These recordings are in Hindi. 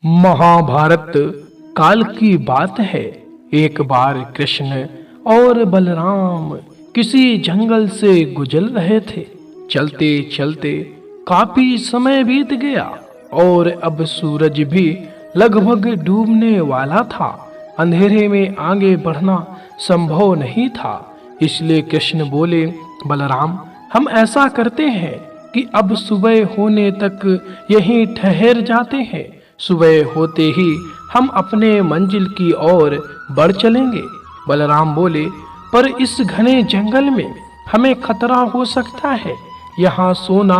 महाभारत काल की बात है। एक बार कृष्ण और बलराम किसी जंगल से गुजर रहे थे। चलते चलते काफी समय बीत गया और अब सूरज भी लगभग डूबने वाला था। अंधेरे में आगे बढ़ना संभव नहीं था। इसलिए कृष्ण बोले, बलराम, हम ऐसा करते हैं कि अब सुबह होने तक यहीं ठहर जाते हैं। सुबह होते ही हम अपने मंजिल की ओर बढ़ चलेंगे। बलराम बोले, पर इस घने जंगल में हमें खतरा हो सकता है। यहाँ सोना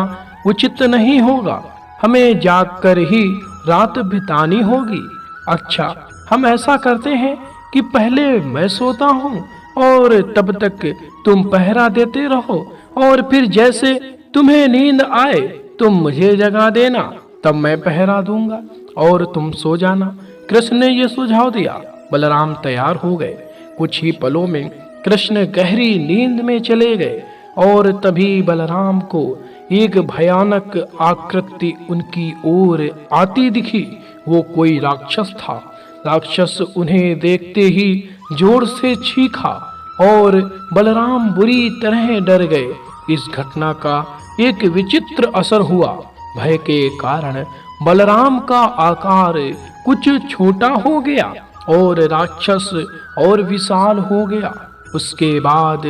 उचित नहीं होगा। हमें जागकर ही रात बितानी होगी। अच्छा, हम ऐसा करते हैं कि पहले मैं सोता हूँ और तब तक तुम पहरा देते रहो, और फिर जैसे तुम्हें नींद आए तुम मुझे जगा देना, तब मैं पहरा दूंगा और तुम सो जाना। कृष्ण ने यह सुझाव दिया। बलराम तैयार हो गए। कुछ ही पलों में कृष्ण गहरी नींद में चले गए और तभी बलराम को एक भयानक आकृति उनकी ओर आती दिखी। वो कोई राक्षस था। राक्षस उन्हें देखते ही जोर से चीखा और बलराम बुरी तरह डर गए। इस घटना का एक विचित्र असर हुआ। भय के कारण बलराम का आकार कुछ छोटा हो गया और राक्षस और विशाल हो गया। उसके बाद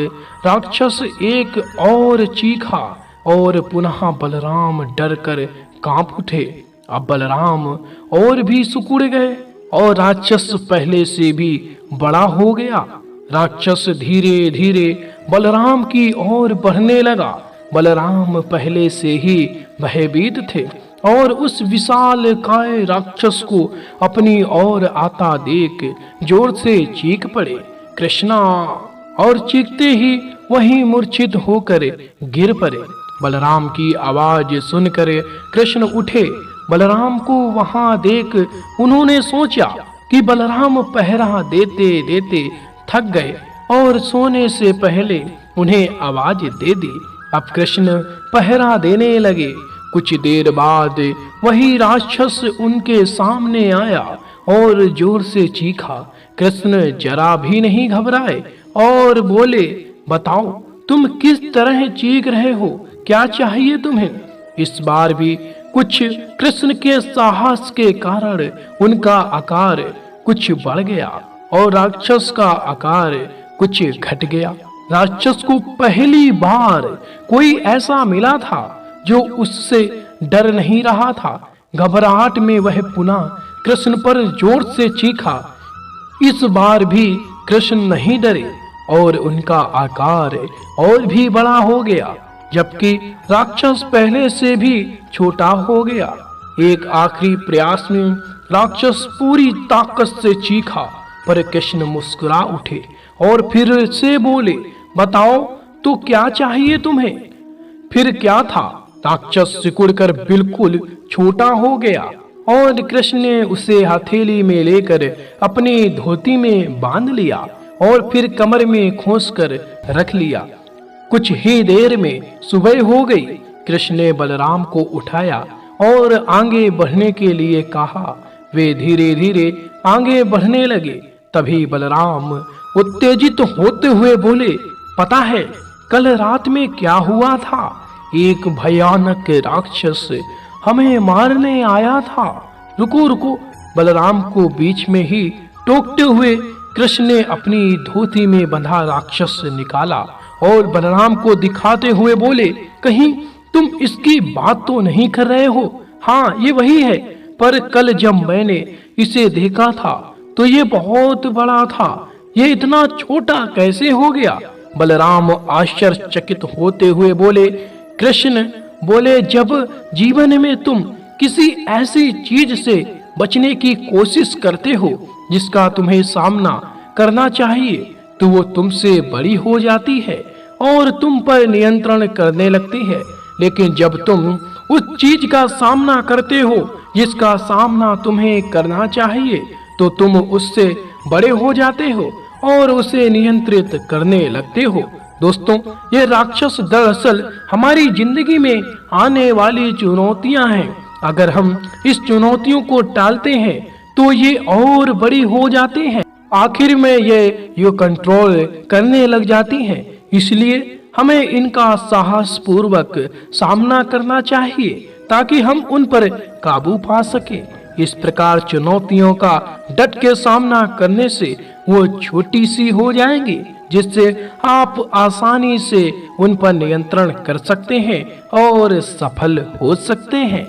राक्षस एक और चीखा और पुनः बलराम डरकर कांप उठे। अब बलराम और भी सिकुड़ गए और राक्षस पहले से भी बड़ा हो गया। राक्षस धीरे धीरे बलराम की ओर बढ़ने लगा। बलराम पहले से ही भयभीत थे और उस विशाल काय राक्षस को अपनी ओर आता देख जोर से चीख पड़े, कृष्णा, और चीखते ही वहीं मूर्छित होकर गिर पड़े। बलराम की आवाज सुनकर कृष्ण उठे। बलराम को वहां देख उन्होंने सोचा कि बलराम पहरा देते देते थक गए और सोने से पहले उन्हें आवाज दे दी। अब कृष्ण पहरा देने लगे। कुछ देर बाद वही राक्षस उनके सामने आया और जोर से चीखा। कृष्ण जरा भी नहीं घबराए और बोले, बताओ, तुम किस तरह चीख रहे हो? क्या चाहिए तुम्हें? इस बार भी कुछ कृष्ण के साहस के कारण उनका आकार कुछ बढ़ गया और राक्षस का आकार कुछ घट गया। राक्षस को पहली बार कोई ऐसा मिला था जो उससे डर नहीं रहा था। घबराहट में वह पुनः कृष्ण पर जोर से चीखा। इस बार भी कृष्ण नहीं डरे और उनका आकार और भी बड़ा हो गया, जबकि राक्षस पहले से भी छोटा हो गया। एक आखिरी प्रयास में राक्षस पूरी ताकत से चीखा, पर कृष्ण मुस्कुरा उठे और फिर से बोले, बताओ तो क्या चाहिए तुम्हें? फिर क्या था? राक्षस सिकुड़कर बिल्कुल छोटा हो गया और कृष्ण ने उसे हथेली में लेकर अपनी धोती में बांध लिया और फिर कमर में खोसकर रख लिया। कुछ ही देर में सुबह हो गई। कृष्ण ने बलराम को उठाया और आगे बढ़ने के लिए कहा। वे धीरे धीरे आगे बढ़ने लगे। तभी बलराम उत्तेजित होते हुए बोले, पता है कल रात में क्या हुआ था? एक भयानक राक्षस हमें मारने आया था। रुको रुको, बलराम को बीच में ही टोकते हुए कृष्ण ने अपनी धोती में बंधा राक्षस निकाला और बलराम को दिखाते हुए बोले, कहीं तुम इसकी बात तो नहीं कर रहे हो? हाँ, ये वही है, पर कल जब मैंने इसे देखा था तो ये बहुत बड़ा था। ये इतना छोटा कैसे हो गया? बलराम आश्चर्यचकित होते हुए बोले। कृष्ण बोले, जब जीवन में तुम किसी ऐसी चीज से बचने की कोशिश करते हो जिसका तुम्हें सामना करना चाहिए, तो वो तुमसे बड़ी हो जाती है और तुम पर नियंत्रण करने लगती है। लेकिन जब तुम उस चीज का सामना करते हो जिसका सामना तुम्हें करना चाहिए, तो तुम उससे बड़े हो जाते हो और उसे नियंत्रित करने लगते हो। दोस्तों, ये राक्षस दरअसल हमारी जिंदगी में आने वाली चुनौतियां हैं अगर हम इस चुनौतियों को टालते हैं तो ये और बड़ी हो जाती हैं। आखिर में ये कंट्रोल करने लग जाती हैं। इसलिए हमें इनका साहस पूर्वक सामना करना चाहिए ताकि हम उन पर काबू पा सकें। इस प्रकार चुनौतियों का डट के सामना करने से वो छोटी सी हो जाएंगी, जिससे आप आसानी से उन पर नियंत्रण कर सकते हैं और सफल हो सकते हैं।